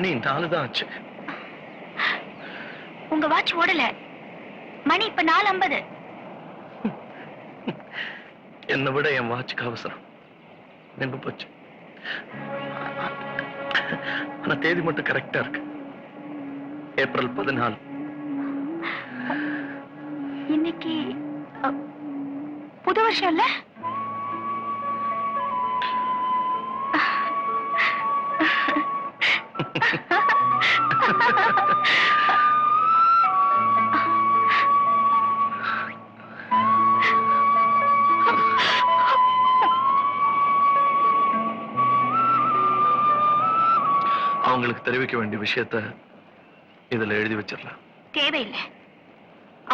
மணி 4 தான் ஆச்சு. உங்க வாட்ச் ஓடல. மணி இப்ப 4:50. என்னை விட என் வாட்சுக்கு அவசரம். நின்று போச்சு. ஆனா தேதி மட்டும் கரெக்டா இருக்கு. ஏப்ரல் 14. இன்னைக்கு புது வருஷம் இல்ல? அவங்களுக்கு தெரிவிக்க வேண்டிய விஷயத்த இதுல எழுதி வச்சிடலாம். தேவையில்லை.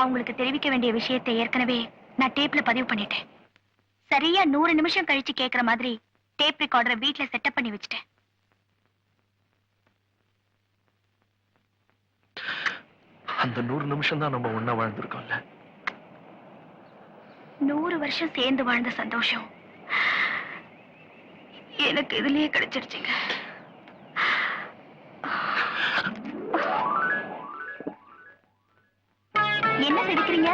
அவங்களுக்கு தெரிவிக்க வேண்டிய விஷயத்தை ஏற்கனவே நான் டேப்ல பதிவு பண்ணிட்டேன். சரியா 100 நிமிஷம் கழிச்சு கேட்கிற மாதிரி டேப் ரெக்கார்டரை வீட்ல செட்டப் பண்ணி வச்சுட்டேன். அந்த 100 நிமிஷம் தான் நம்ம ஒண்ணா வாழ்ந்திருக்கோம்ல. 100 வருஷம் சேர்ந்து வாழ்ந்த சந்தோஷம் எனக்கு இதுலயே கிடைச்சிருச்சுங்க. என்ன சிரிக்கிறீங்க?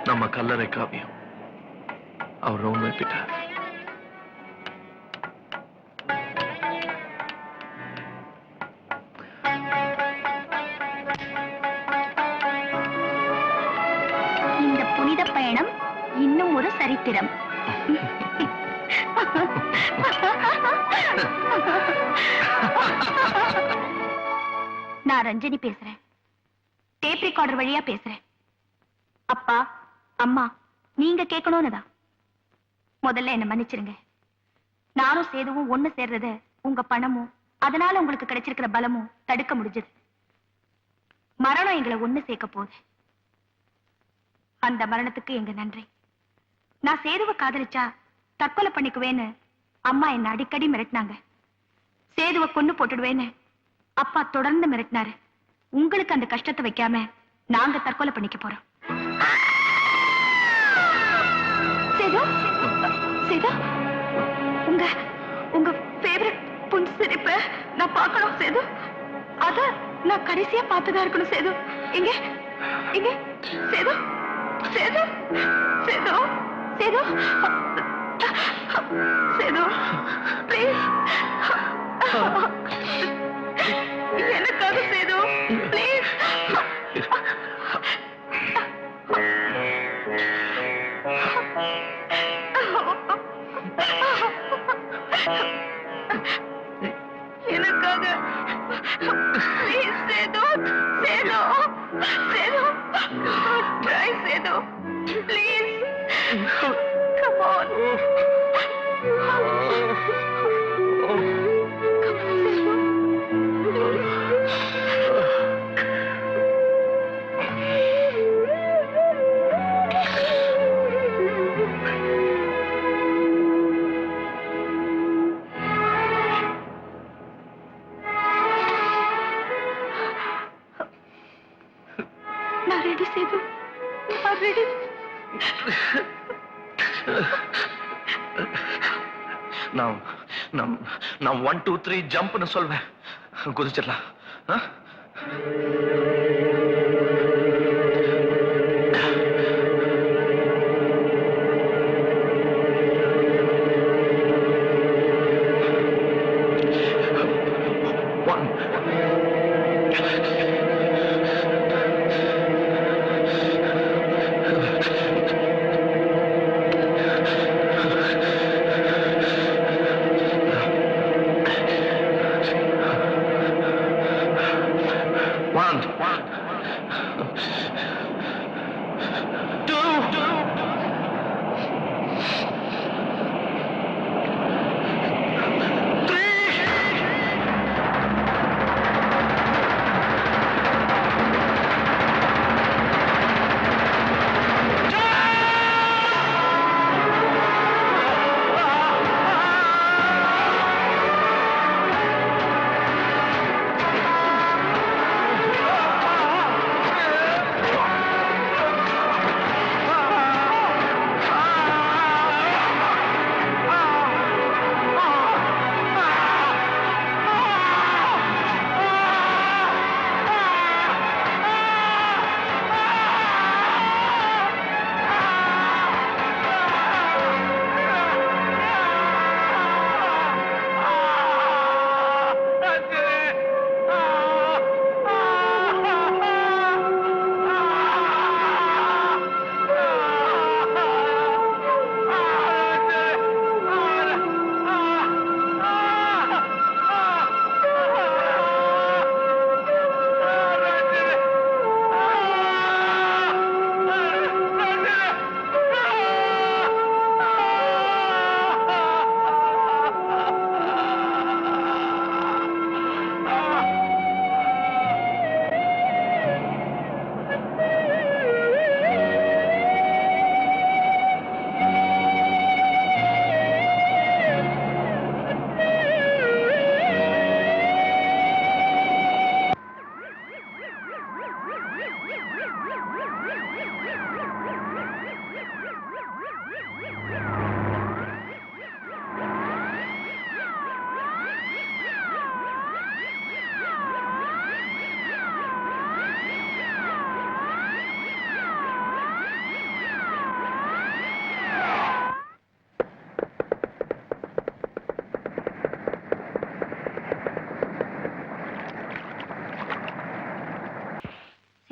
நம்ம கல்லறை காவியம் அவர் உண்மைப்பிட்டார். இந்த புனித பயணம் இன்னும் ஒரு சரித்திரம். நான் ரஞ்சனி பேசுறேன். டேப் ரெக்கார்டர் வழியா பேசுறேன். அப்பா அம்மா நீங்க கேட்கணும்னுதான். முதல்ல என்ன மன்னிச்சிருங்க. நானும் சேதுவும் ஒண்ணு சேர்றத உங்க பணமும் அதனால உங்களுக்கு கிடைச்சிருக்கிற பலமும் தடுக்க முடிஞ்சது. மரணம் எங்களை ஒண்ணு சேர்க்க போகுது. அந்த மரணத்துக்கு எங்க நன்றி. நான் சேதுவை காதலிச்சா தற்கொலை பண்ணிக்குவேன்னு அம்மா என்ன அடிக்கடி மிரட்டினாங்க. சேதுவை கொன்னு போட்டுடுவேன்னு அப்பா தொடர்ந்து மிரட்டினாரு. உங்களுக்கு அந்த கஷ்டத்தை வைக்காம நாங்க தற்கொலை பண்ணிக்க போறோம். சேது, சேது, உங்க உங்க ஃபேவரட் புன் சிரிப்பை நான் பார்க்கணும் சேது. அத நான் கடைசியா பார்த்ததா இருக்கணும் சேது. இங்க இங்க சேது, சேது, சேது, சேது, சேது, ப்ளீஸ் எனக்காக சேது, ப்ளீஸ். எனக்காக please Sethu, Sethu, Sethu, try Sethu, please, come on. நான் ரெடி சேது, நான் ரெடி. நான் 1 2 3 ஜம்ப்னு சொல்வேன். குதிச்சிடலாம்.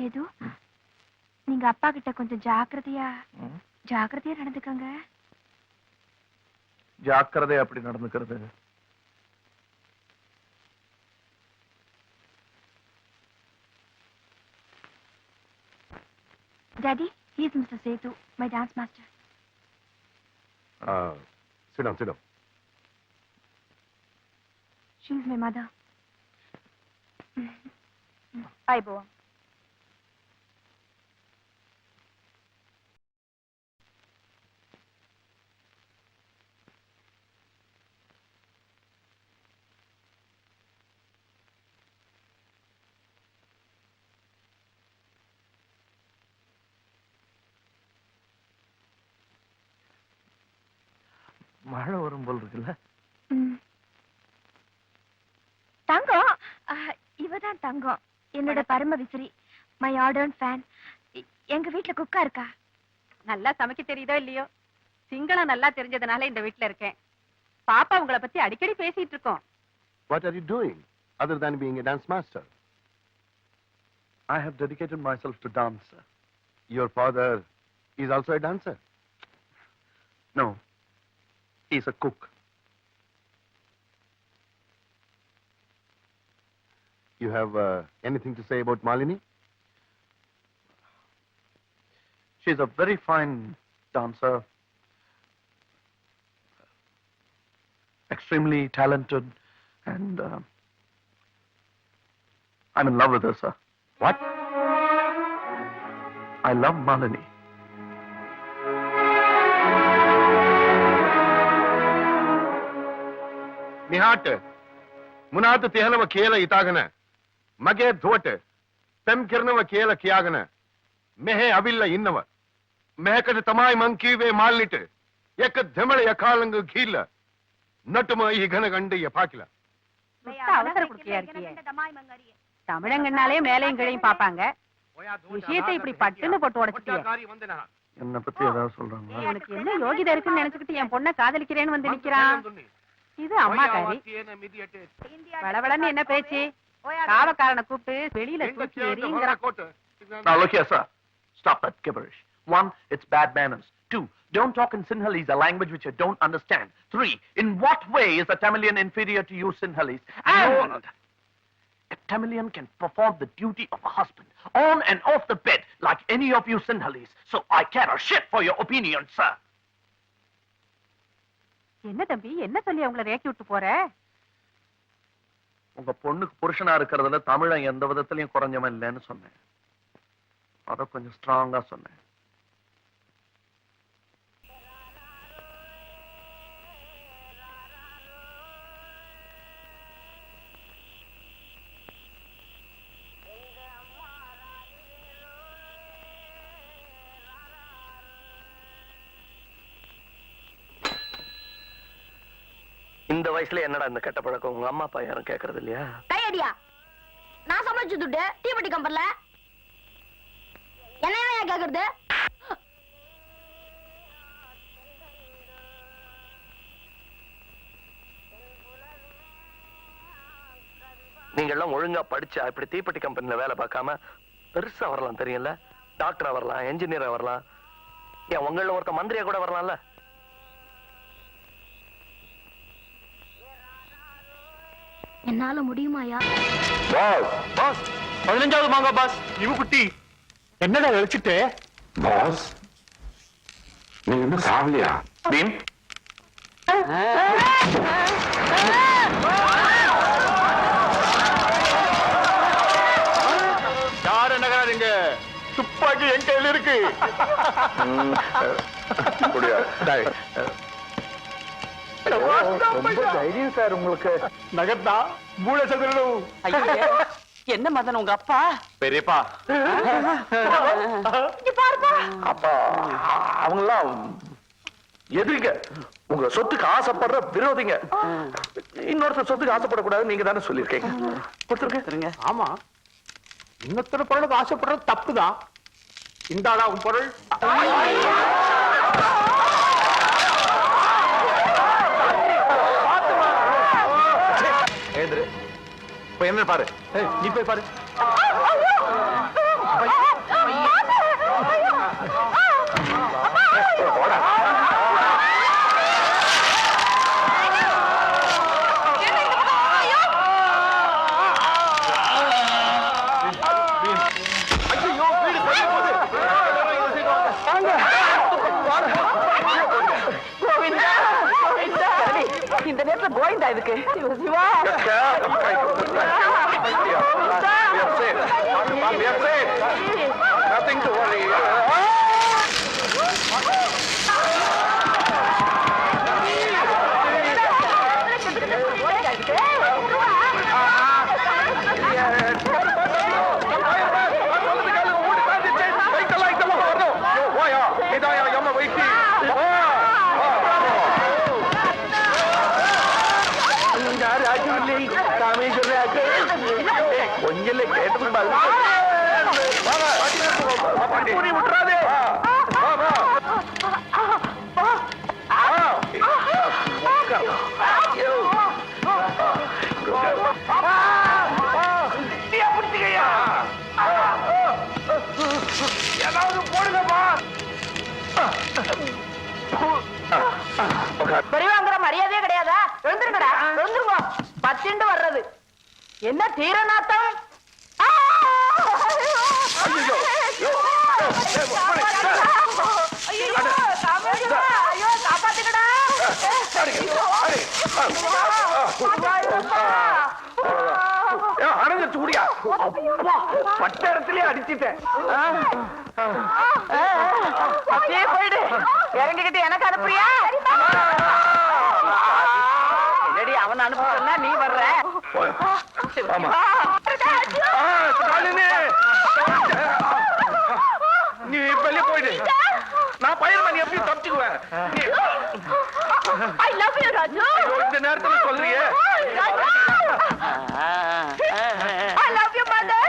சேது, நீங்க அப்பா கிட்ட கொஞ்சம் ஜாக்கிரதையா நடந்துக்கங்க. ஜாக்கிரதை அப்படி நடந்துக்கிறது. Daddy, he is Mr. Sethu, my dance master. Sit down. She is my mother. Bye, Boa. மழை வரும் போல் இருக்குல்ல? தங்கம், இவதான் தங்கம், என்னோட பரம விசிறி, மை ஆர்டர்ன் ஃபேன். எங்க வீட்ல குக்கா இருக்கா. நல்லா சமைக்க தெரியுதோ இல்லையோ, சிங்களம் நல்லா தெரிஞ்சதுனால இந்த வீட்ல இருக்கேன். பாப்பா உங்களை பத்தி அடிக்கடி பேசிட்டு இருக்கோம். What are you doing other than being a dance master? I have dedicated myself to dance, sir. Your father is also a dancer. No, he's a cook. You have anything to say about Malini? She's a very fine dancer, extremely talented, and I'm in love with her, sir. What? I love Malini. Nihat, Munat Tehanava Kela Itagana, Mage Dhot, Pem Kirnava Kela Kiagana, Mehe Avilla Innava, Mehekat Tamai Monkey Way Malit, Yakat Demar Yakalang Kila, Natuma Iganagandi Yapakila. அவசர குடுக்கையா இருக்கியே. தமிழங்கன்னாலே மேலையும் கீழையும் பாப்பாங்க. விஷயத்தை இப்படி பட்டுன்னு போட்டு உடைச்சிட்டியே. என்ன பத்தி ஏதாவது சொல்றாங்க? உனக்கு என்ன யோகிதை இருக்குன்னு நினைச்சுக்கிட்டு என் பொண்ணை காதலிக்கிறேன்னு வந்து நிக்கிறான். இது அம்மா காரி. வளவளன்னு என்ன பேச்சு? காவக்காரனை கூப்பிட்டு வெளியில தூக்கி எறிங்கிறான். Now look here, sir. Stop that gibberish. 1, it's bad manners. 2, don't talk in Sinhalese, a language which you don't understand. 3, in what way is a Tamilian inferior to you Sinhalese? And a Tamilian can perform the duty of a husband on and off the bed like any of you Sinhalese. So I care a shit for your opinion, sir. என்ன தம்பி, என்ன சொல்லி அவங்கள ரேக்கி விட்டு போற? உங்க பொண்ணுக்கு புருஷனா இருக்கிறதுல தமிழன் எந்த விதத்திலையும் குறைஞ்சவன் இல்லைன்னு சொன்னேன். அத கொஞ்சம் ஸ்ட்ராங்கா சொன்னேன். இந்த வயசுல என்னடா இந்த கெட்ட பழக்கம்? உங்க அம்மா அப்பா யாரும் கேக்குறது இல்லையா? கையடியா, நான் சமைச்சு துட்டு தீப்பெட்டி கம்பர்ல என்ன கேக்குறது? நீங்க எல்லாம் ஒழுங்கா படிச்சா இப்படி தீப்பெட்டி கம்பெனில வேலை பார்க்காம பெருசா வரலாம், தெரியல? டாக்டரா வரலாம், என்ஜினியரா வரலாம், ஏன் உங்கள ஒருத்த மந்திரியா கூட வரலாம்ல. என்னால முடியுமாயா? பாஸ் 15வது மாங்க பாஸ். இவ குட்டி என்னடா வச்சிட்டு? பாஸ், நீங்க என்ன சாவலியா? பீம் யார் என்னங்கிறாதீங்க, துப்பாக்கி என் கையில் இருக்கு. ரொம்ப தைரியம் சார் உங்களுக்கு. நகர்த்தா மூளை சதுரணும். என்ன மதன் உங்க அப்பா? பெரியப்பா அப்பா அவங்கெல்லாம் எதிரிங்க, உங்க சொத்துக்கு ஆசைப்படுற விரோதிங்க. இன்னொருத்தர் சொத்துக்கு ஆசைப்படக்கூடாது நீங்க தானே சொல்லியிருக்கீங்க. கொடுத்துருங்க. ஆமா, இன்னொருத்தர் பொருளுக்கு ஆசைப்படுறது தப்புதான். இந்தாடா உன் பொருள். ஏந்திரு, இப்ப என்ன பாரு. நீ போய் பாரு. கோயந்தா இதுக்கு சிவா Nothing to worry. கொஞ்சம் கேட்டு விட்டுறாதே. ஏதாவது போடுங்கப்பா. பெரியவாங்கிற மரியாதையே கிடையாதா? எழுந்துருங்கடா, எழுந்துருங்க. பத்திண்டு வர்றது என்ன தீரநாத்தம்? காப்பாத்துக்கடா. அடங்க சூடியா பட்டரத்திலே அடிச்சிட்டேன். அப்படியே போயிடு. இறங்கிக்கிட்டு எனக்கு அனுப்புறியா? ரெடி, அவன் அனுப்புறா நீ வர்ற. நீ வெளியே போயிடு. நான் பயிர் நீ எப்படி தப்பிச்சுக்குவேன்? I love you, Raju. இந்த நேரத்துல சொல்றியே. I love you, mother.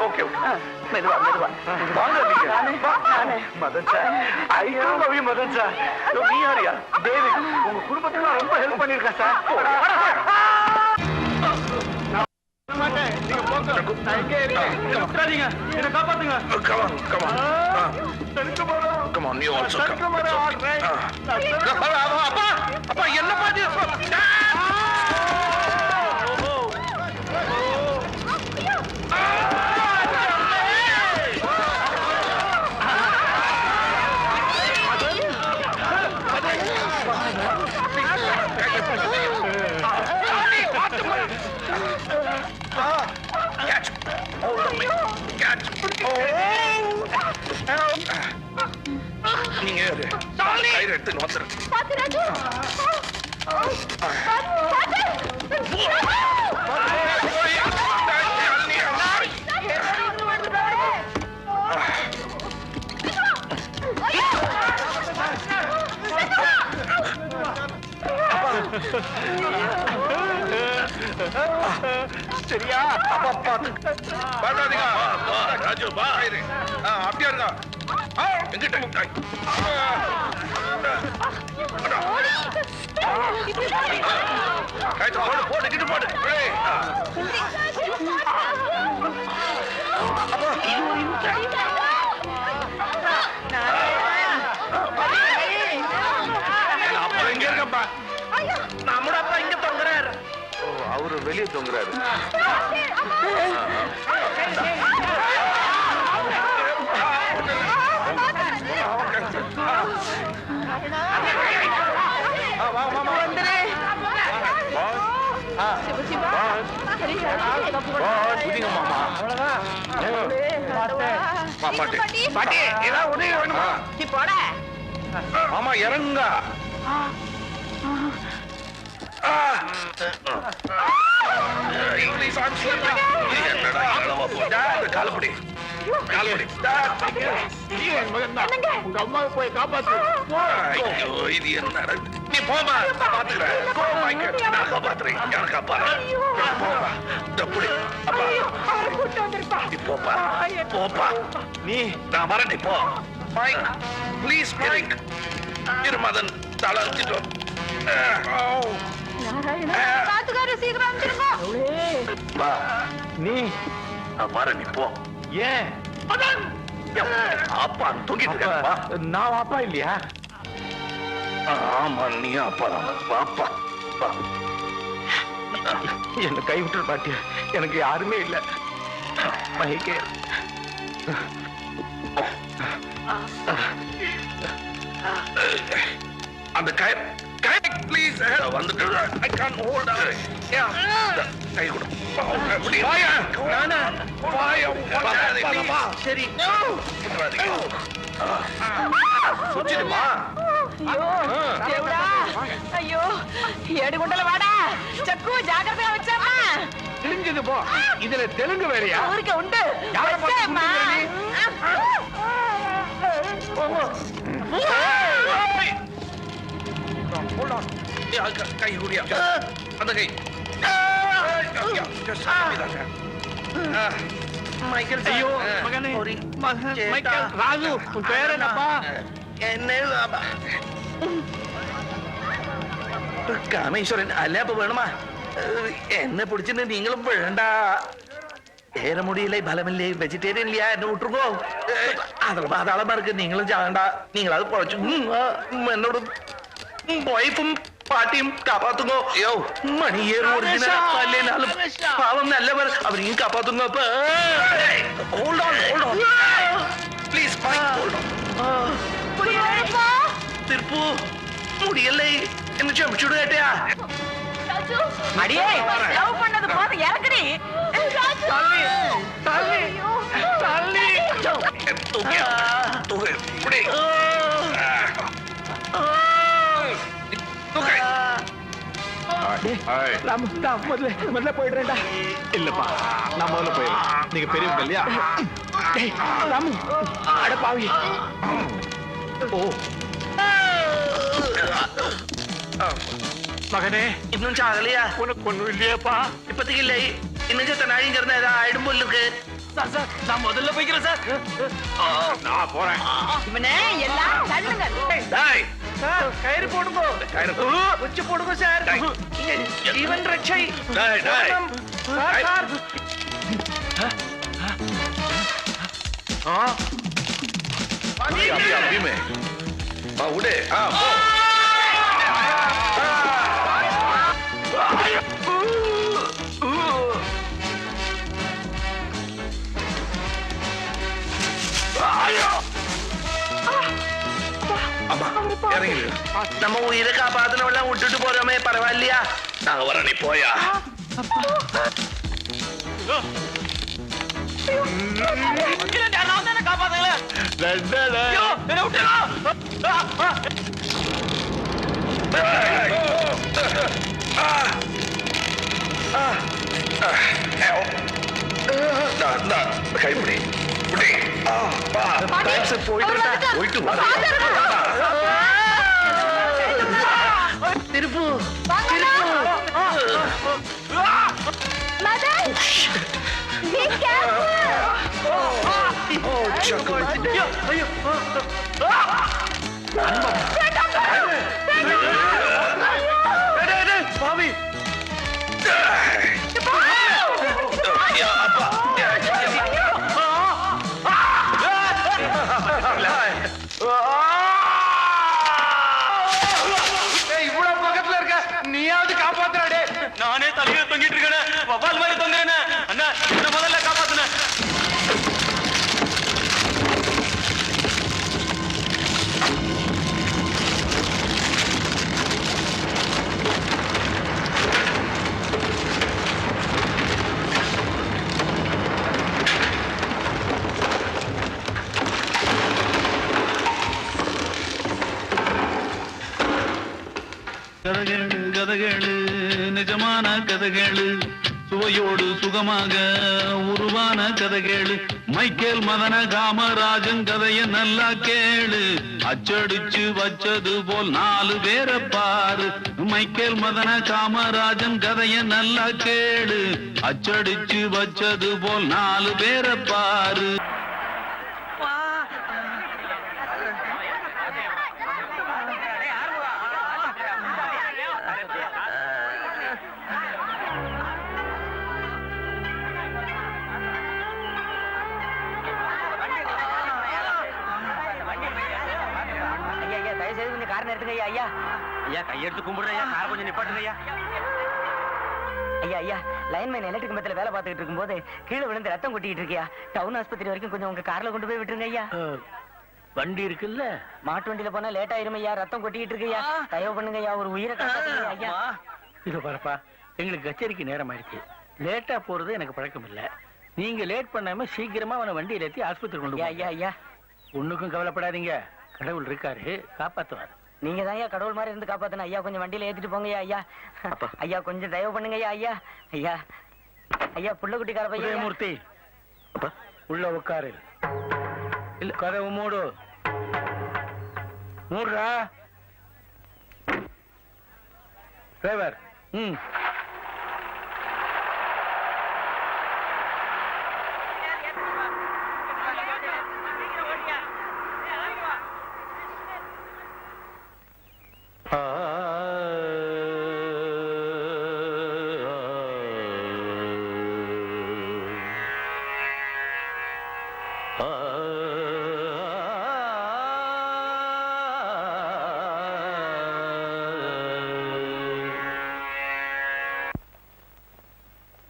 Okay மெதுவா வாங்க நீங்க. Madan sir, I love you Madan sir. நீ யாரியா? டேவிட், உங்க குடும்பத்துக்கு ரொம்ப ஹெல்ப் பண்ணிருக்கேன் சார். நீங்க போங்க. நான் இங்கே இருக்கேன். விட்டுறாதீங்க. என்ன காப்பாத்துங்க. Come on, you also come. அப்பா என்ன பாதி நீங்க கயிறு எடுத்து வந்துரு. சரியா? அப்பா பாத்து பாடாதீங்க. ராஜு பா கயிறு. அப்படியே இருங்க. எங்கிட்ட போடு கிட்ட போடு. அப்புறம் எங்க இருக்கப்பா? நம்மட அப்பா இங்க தொங்குறாரு. அவரு வெளியே தொங்குறாரு. பாட்டி ஏதாவது உதவி வேணுமா? மாமா இறங்க. இங்கிலீஷ் என்னடா காலப்படி உங்க அம்மாவை போய் காப்பாத்து. இது என்னடா? நீ போமா, பாத்துக்கிறேன். நான் காப்பாத்துறேன். யாரை காப்பாத்துறேன்? நீ போப்பா. நீ நான் வரேன். நீ போ. ப்ளீஸ் இரு மதன் தளர்த்திட்டோம். நீ வரேன். நீ போ. ஏன் அப்பா தூங்கிட்டு இருக்கப்பா. நான் அப்பா இல்லையா? ஆமா நீ அப்பா தான். பாப்பா என்ன கை விட்டு பாட்டி. எனக்கு யாருமே இல்லை. மகிக்கே அந்த கயிறு ப்ளீஸ் வந்துட்டு ஐ கான்ட் ஹோல்ட் கை கொடு வாயா நானா வாயா சரி சுச்சிடுமா ஐயோ ஏடு கொண்டல வாடா சக்கு ஜாக்கிரதையா வச்சாமா தெலுங்குது போ இதுல தெலுங்கு வேறயா ஊருக்கு உண்டு யார வச்சேம்மா. கை குடியா அந்த கை மைக்கேல் ஐயோ மகனே மைக்கேல் ராஜு உன் பேர் என்னப்பா என்ன കാമേശ്വരൻ അല്ല അപ്പൊ വേണമാ എന്നെ പിടിച്ചിട്ട് നിങ്ങളും വേണ്ട ഏറെ മുടിയില്ലേ ഫലമില്ലേ വെജിറ്റേറിയൻ ഇല്ല എന്നെ വിട്ടുങ്ങോ അതിൽ പാതാളന്മാർക്ക് നിങ്ങളും ചാകണ്ട നിങ്ങളത് പൊഴച്ചു എന്നോട് വൈഫും പാട്ടിയും കാപ്പാത്തുങ്ങോ അയ്യോ മണിയേറും ഒറിജിനലും പാവം നല്ലവർ അവരെയും കാപ്പാത്തുങ്ങോ hold on please hold on തിരുപ്പു முடியலை என்ன சமைச்சுடு கேட்டியா அடியே லவ் பண்ணது போது இறக்குடி தள்ளி தள்ளி தள்ளி தூக்கு தூக்கு இப்படி தூக்கு நான் முதல்ல போயிடுறேன்டா இல்லப்பா நான் முதல்ல போயிடுறேன் நீங்க பெரியவங்க இல்லையா ராமு அட பாவி ஓ മകനെ ഇന്നും ചാകലിയാ ഉനക്കൊന്നും ഇല്ലയപ്പാ ഇപ്പത്തേക്ക് ഇല്ലേ ഇന്നും ചെത്തനാഴി കിടന്ന ഏതാ ആയിടും പുല്ലുക്ക് நான் முதல்ல போய்க்கிறேன் சார் நான் போறேன் இவனே எல்லாம் தள்ளுங்க சார் கயிறு போடுங்க கயிறு உச்சி போடுங்க சார் ജീവൻ രക്ഷൈ சார் अभी में उड़े पो அம்மா இறங்கிடு நம்ம உயிரை காப்பாத்தினவெல்லாம் விட்டுட்டு போறோமே பரவாயில்லையா நாங்க வர நீ போயா கைப்பிடி போயிட்டு திருப்பு பாவி இவ்வளவு பக்கத்துல இருக்க நீயாவது காப்பாத்துறாடே நானே தலையில தொங்கிட்டு இருக்கேன் வவ்வால் மாதிரி தொங்குறேன் அண்ணா என்ன முதல்ல காப்பாத்துன கதகேளு கதகேளு நிஜமான கதகேளு சுவையோடு சுகமாக உருவான கதகேளு மைக்கேல் மதன காமராஜன் கதைய நல்லா கேளு அச்சடிச்சு வச்சது போல் 4 பேரை பாரு மைக்கேல் மதன காமராஜன் கதைய நல்லா கேளு அச்சடிச்சு வச்சது போல் 4 பேரை பாரு கார் நிறுத்துங்க ஐயா ஐயா கையெடுத்து கும்பிடுறேன் ஐயா காரை கொஞ்சம் நிப்பாட்டுங்க ஐயா ஐயா ஐயா லைன்மேன் எலக்ட்ரிக் கம்பத்துல வேலை பார்த்துக்கிட்டு இருக்கும்போது கீழே விழுந்து ரத்தம் கொட்டிட்டு இருக்கியா டவுன் ஆஸ்பத்திரி வரைக்கும் கொஞ்சம் உங்க கார்ல கொண்டு போய் விட்டுருங்க ஐயா வண்டி இருக்குல்ல? மாட்டு வண்டியில போனா லேட் ஆயிரும் ஐயா, ரத்தம் கொட்டிட்டு இருக்குயா, தயவு பண்ணுங்க ஐயா, ஒரு உயிரை காப்பாத்துங்க ஐயா. இது பாருப்பா, எங்களுக்கு கச்சேரிக்கு நேரம் ஆயிடுச்சு. லேட்டா போறது எனக்கு பழக்கம் இல்ல. நீங்க லேட் பண்ணாம சீக்கிரமா அவனை வண்டியில ஏத்தி ஆஸ்பத்திரி கொண்டு ஐயா ஐயா ஐயா, ஒண்ணுக்கும் கவலைப்படாதீங்க, கடவுள் இருக்காரு, காப்பாத்துவார். நீங்க தான் ஐயா கடவுள் மாதிரி இருந்து காப்பாத்தணும் ஐயா. கொஞ்சம் வண்டியில ஏத்திட்டு போங்க ஐயா. ஐயா கொஞ்சம் தயவு பண்ணுங்க ஐயா. ஐயா ஐயா ஐயா, புள்ளக்குட்டிக்கார பையன் மூர்த்தி உள்ள உட்காரு. இல்ல கதவு மூடு. மூடுறா டிரைவர்.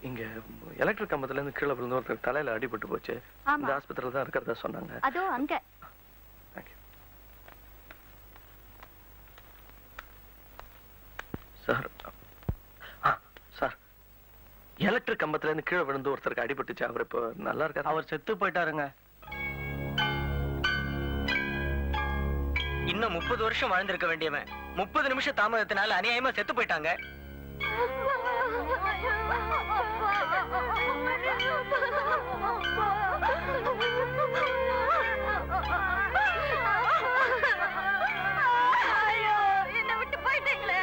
இங்க எலக்ட்ரிக் கம்பத்துல இருந்து கீழே விழுந்து ஒருத்தர் தலையில அடிபட்டு போச்சு. இந்த ஆஸ்பத்திரியில தான் இருக்கிறதா சொன்னாங்க. அதோ அங்க. சார் சார், எலக்ட்ரிக் கம்பத்துல இருந்து கீழே விழுந்து ஒருத்தருக்கு அடிபட்டுச்சு. அவர் இப்ப நல்லா இருக்காரு. அவர் செத்து போயிட்டாருங்க. இன்னும் 30 வருஷம் வாழ்ந்திருக்க வேண்டியவன் 30 நிமிஷம் தாமதத்தினால அநியாயமா செத்து போயிட்டாங்க. என்ன விட்டு போயிட்டீங்களே.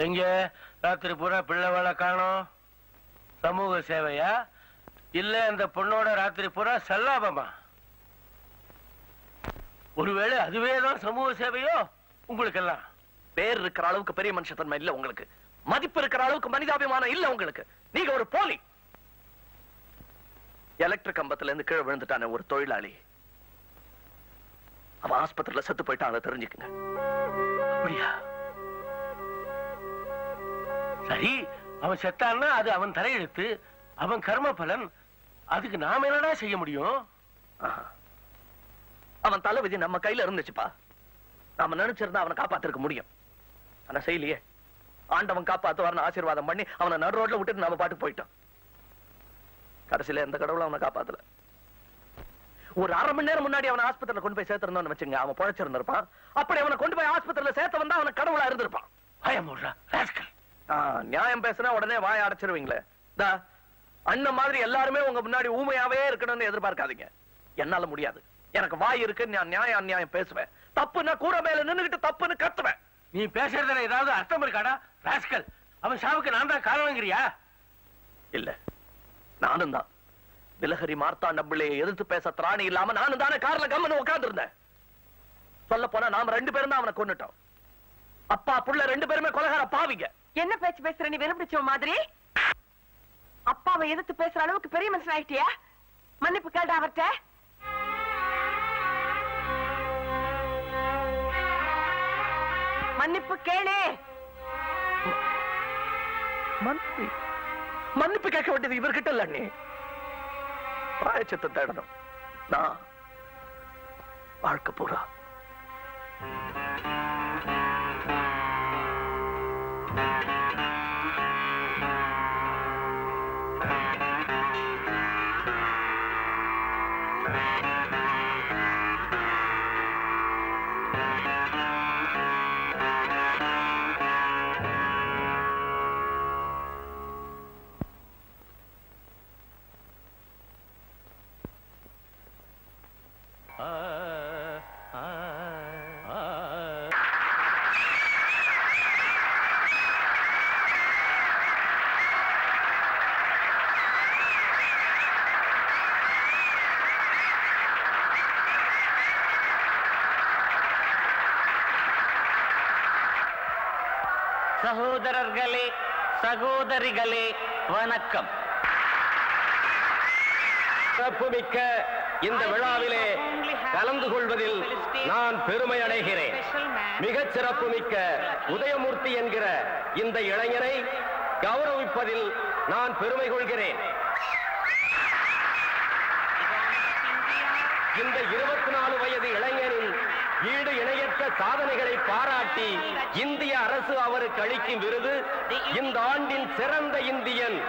எங்க ராத்திரி பூரா பிள்ளை வேலை காணோம்? சமூக சேவையா இல்ல இந்த பொண்ணோட ராத்திரி பூரா சல்லாபமா? ஒருவேளை அதுவேதான் சமூக சேவையோ? உங்களுக்கு எல்லாம் பேர் இருக்கிற அளவுக்கு பெரிய மனுஷத்தன்மை இல்ல உங்களுக்கு. மதிப்பு இருக்கிற அளவுக்கு மனிதாபிமானம் இல்ல உங்களுக்கு. நீங்க ஒரு போலி. எலக்ட்ரிக் கம்பத்துல இருந்து கீழே விழுந்துட்டான ஒரு தொழிலாளி, அவன் ஆஸ்பத்திரியில செத்து போயிட்டான். அதை தெரிஞ்சுக்குங்க. அப்படியா? சரி, அவன் செத்தான்னா அது அவன் தலையெழுத்து, அவன் கர்ம பலன். அதுக்கு நாம என்னடா செய்ய முடியும்? அவன் தலைவிதி நம்ம கையில இருந்துச்சுப்பா. நாம நினைச்சிருந்தா அவனை காப்பாத்திருக்க முடியும். ஆனா செய்யலையே. ஆண்டவன் காப்பாத்துவார்னு ஆசீர்வாதம் பண்ணி அவனை நடு ரோட்ல விட்டுட்டு நாம பாட்டுக்கு போயிட்டோம். கடைசியில எந்த கடவுளும் அவனை காப்பாத்தல. ஒரு அரை மணி நேரம் முன்னாடி அவனை ஆஸ்பத்திரியில கொண்டு போய் சேர்த்திருந்தோம்னு வச்சுங்க, அவன் பொழைச்சிருந்திருப்பான். அப்படி அவனை கொண்டு போய் ஆஸ்பத்திரியில சேர்த்த வந்தா அவனை கடவுளா இருந்திருப்பான். நியாயம் பேசினா உடனே வாய அடைச்சிருவீங்களே. அண்ணன் மாதிரி எல்லாருமே உங்க முன்னாடி ஊமையாவே இருக்கணும்னு எதிர்பார்க்காதீங்க. என்னால முடியாது. எனக்கு வாய் இருக்கு, நான் நியாயம் அநியாயம் பேசுவேன். தப்புன்னா கூட மேல நின்னுகிட்டு தப்புன்னு கத்துவேன். நீ பேசுறதுல ஏதாவது அர்த்தம் இருக்காடா ராஸ்கல்? அவன் சாவுக்கு நான் தான் காரணங்கிறியா? இல்ல, நானும் தான். திலஹரி மார்த்தாண்ட பிள்ளையை எதிர்த்து பேச திராணி இல்லாம நானும் தானே கார்ல கம்மன்னு உட்கார்ந்து இருந்தேன். சொல்ல போனா நாம 2 பேரும் தான் அவனை கொன்னுட்டோம். அப்பா புள்ள 2 பேருமே கொலைகார பாவிங்க. என்ன பேச்சு பேசுற நீ? வெறுப்பிடிச்ச மாதிரி அப்பாவை எதிர்த்து பேசுற அளவுக்கு பெரிய மனுஷன் ஆயிட்டியா? மன்னிப்பு கேட்டா அவர்கிட்ட? மன்னிப்பு கேளு. மன்னிப்பு கேட்க வேண்டியது இவர்கிட்ட இல்ல. நீ பிராயச்சித்தை தேடணும். நான் வாழ்க்கை பூரா சகோதரர்களே, சகோதரிகளே, வணக்கம். சிறப்புமிக்க இந்த விழாவிலே கலந்து கொள்வதில் நான் பெருமை அடைகிறேன். மிகச் சிறப்புமிக்க உதயமூர்த்தி என்கிற இந்த இளைஞரை கௌரவிப்பதில் நான் பெருமை கொள்கிறேன். இந்த 24 வயது இளைஞரின் ஈடு இணையற்ற சாதனைகளை பாராட்டி இந்திய அரசு அவருக்கு அளிக்கும் விருது இந்த ஆண்டின் சிறந்த இந்தியன்.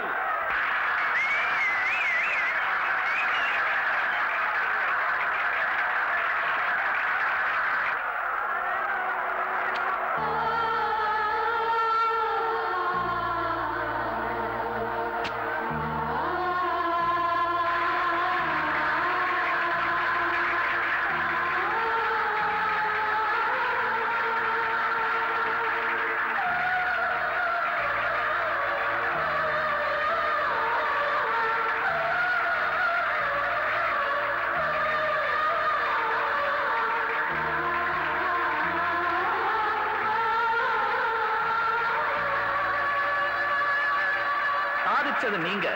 சாதிச்சது நீங்க,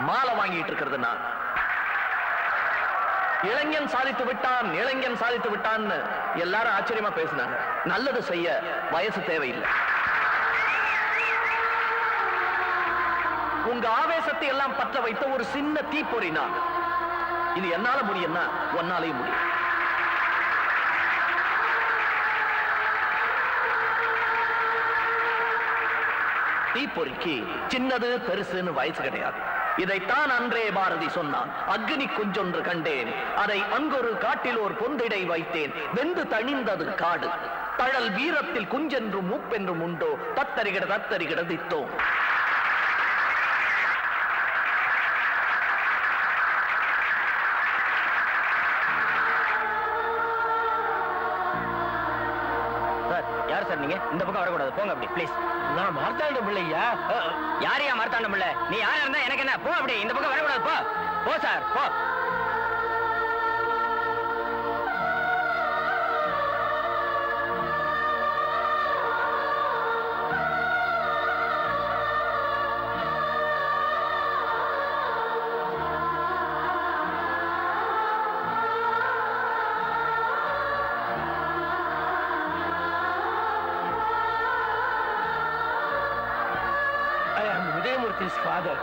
மாலை வாங்கிட்டு இருக்கிறது நான். இளைஞன் சாதித்து விட்டான், இளைஞன் சாதித்து விட்டான்னு எல்லாரும் ஆச்சரியமா பேசினாங்க. நல்லது செய்ய வயசு தேவையில்லை. உங்க ஆவேசத்தை எல்லாம் பற்ற வைத்த ஒரு சின்ன தீப்பொறி நான். இது என்னால முடியும்னா ஒன்னாலேயும் முடியும். தீப்பொறிக்கு சின்னது பெருசுன்னு வயசு கிடையாது. இதைத்தான் அன்றே பாரதி சொன்னான். அக்னி குஞ்சொன்று கண்டேன், அதை அங்கொரு காட்டில் ஒரு பொந்திடை வைத்தேன், வெந்து தணிந்தது காடு, தழல் வீரத்தில் குஞ்சென்றும் மூப்பென்றும் உண்டோ, தத்தரிகிட தத்தரிகிட தித்தோம். யார் சார் நீங்க? இந்த பக்கம் வரக்கூடாது, போங்க அப்படி ப்ளீஸ். நான் மார்த்தாண்ட பிள்ளையா? யாரையா மார்த்தாண்ட பிள்ளை? நீ யாரா இருந்தா எனக்கு என்ன? போ அப்படி, இந்த பக்கம் வரக்கூடாது, போ போ சார் போ. His father.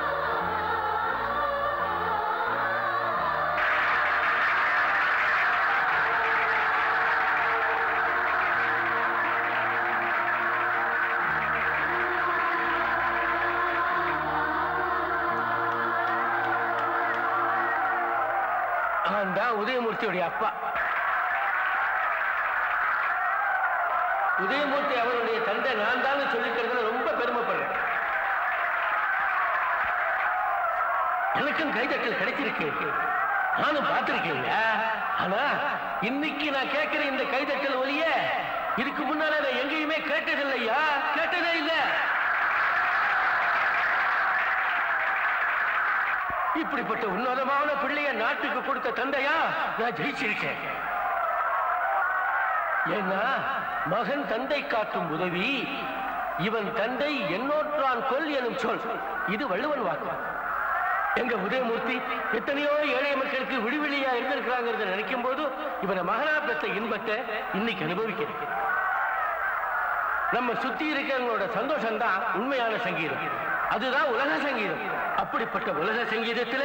உதயமூர்த்தியுடைய அப்பா. உதயமூர்த்தி அவருடைய தந்தை நான் தான் சொல்லிக்கிறதுல ரொம்ப பெருமைப்படுறேன். எனக்கும் கைதட்டல் கிடைச்சிருக்கு, நானும் பார்த்திருக்கேங்க. ஆனா இன்னைக்கு நான் கேட்கிற இந்த கைதட்டல் ஒலிய இதுக்கு முன்னால நான் எங்கேயுமே கேட்டதில்லையா, கேட்டதே இல்ல. இப்படிப்பட்ட உன்னதமான பிள்ளைய நாட்டுக்கு கொடுத்த தந்தையா நான் ஜெயிச்சிருக்கேன். ஏன்னா மகன் தந்தை காட்டும் உதவி, இவன் தந்தை என்னோற்றான் கொல் எனும் சொல், இது வள்ளுவன் வாக்கு. எங்க உதயமூர்த்தி எத்தனையோ ஏழை மக்களுக்கு விடுவிலியா இருந்திருக்கிறாங்கிறத நினைக்கும் போது இவனை மகனா பெற்ற இன்பத்தை இன்னைக்கு அனுபவிக்கிறேன். நம்ம சுத்தி இருக்கிறவங்களோட சந்தோஷம் தான் உண்மையான சங்கீதம், அதுதான் உலக சங்கீதம். அப்படிப்பட்ட உலக சங்கீதத்துல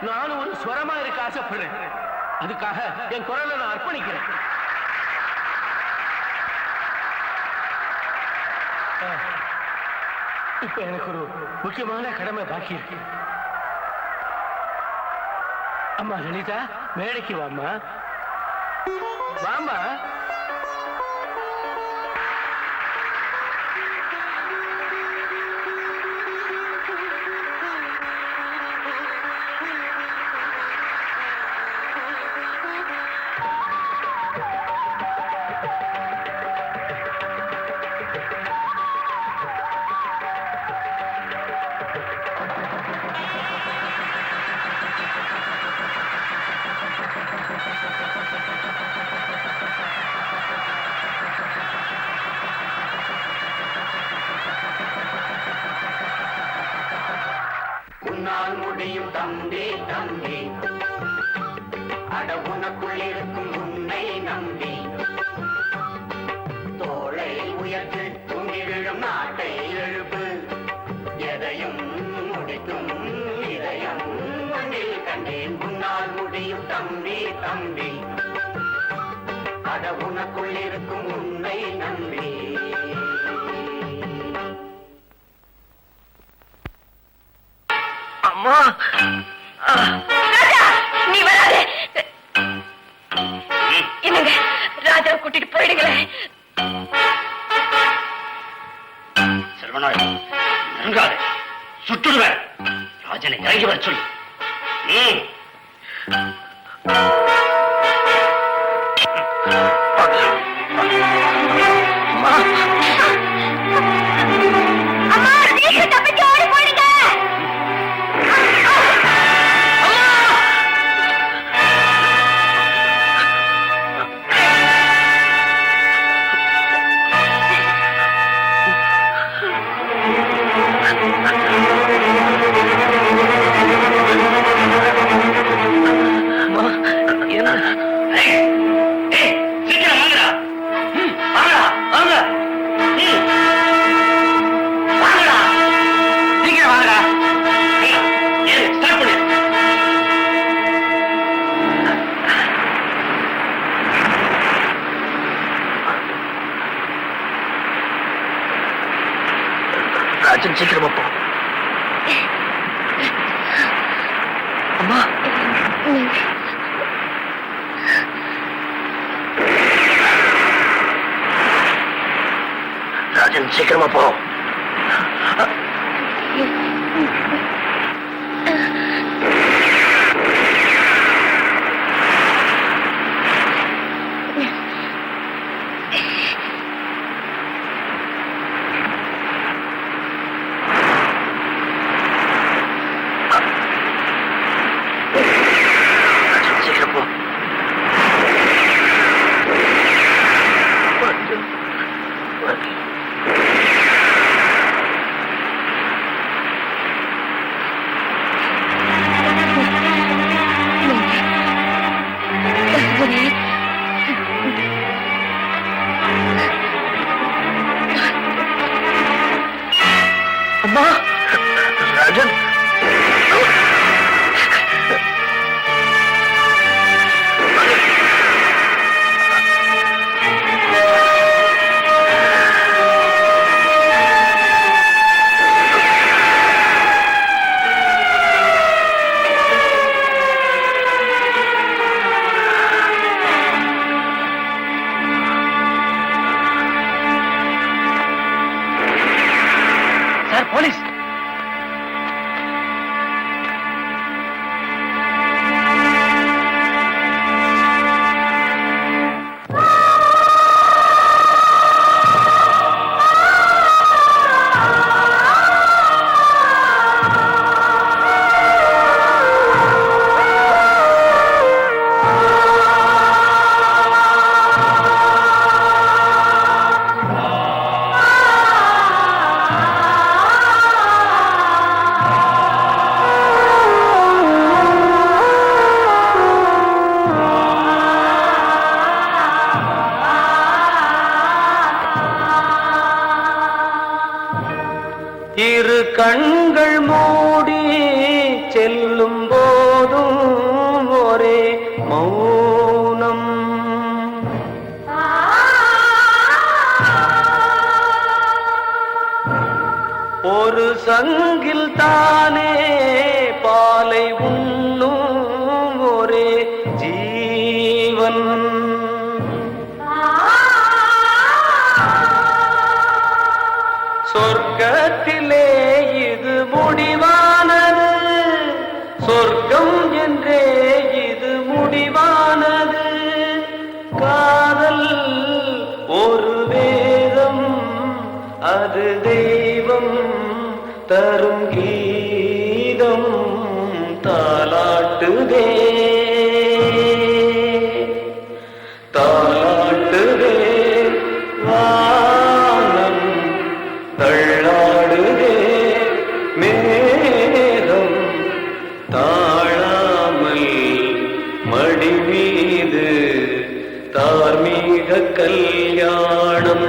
நானும் ஒரு ஸ்வரமா இருக்க ஆசைப்படுறேன். அதுக்காக என் குரலை நான் அர்ப்பணிக்கிறேன். இப்ப எனக்கு ஒரு முக்கியமான கடமை பாக்கி இருக்கு. அம்மா லலிதா, மேடைக்கு வாம்மா. வாம்மா. உன்னால் முடியும் தம்பி தம்பி அட உனக்குள் இருக்கும் உன்னை நம்பி தோளை உயர்த்து துணி விழும் நாட்டை எழுப்பு எதையும் முடிக்கும் இதயம் மண்ணில் கண்டேன் உன்னால் முடியும் தம்பி தம்பி அட உனக்குள் இருக்கும் உன்னை நம்பி அம்மா ராஜா நீ வராதே என்னங்க ராஜாவை கூட்டிட்டு போயிடுங்களேன் செல்வநாள் நெருங்காது சுட்டுடுவேன் ராஜனை இறங்கி வர சொல்லு அம்மா சீக்கிரம் தப்பிச்சு ஓடி போயிடுங்க ராஜன் சீக்கிரமா போ அம்மா ராஜன் சீக்கிரமா போ அம்மா ராஜன் சார் போலீஸ் இரு கண்கள் மூடி செல்லும் போதும் ஒரே மௌனம் ஒரு சங்கில் தானே பாலை உண்ணும் ஒரே ஜீவன் சொர்க்கத்திலே இது முடிவானது சொர்க்கம் என்றே இது முடிவானது காதல் ஒரு வேதம் அது தெய்வம் தரும் கீதம் தாலாட்டுதே தாலாட்டுதே வானம் தள்ளாடுதே மேகம் மடி மீது தார்மீக கல்யாணம்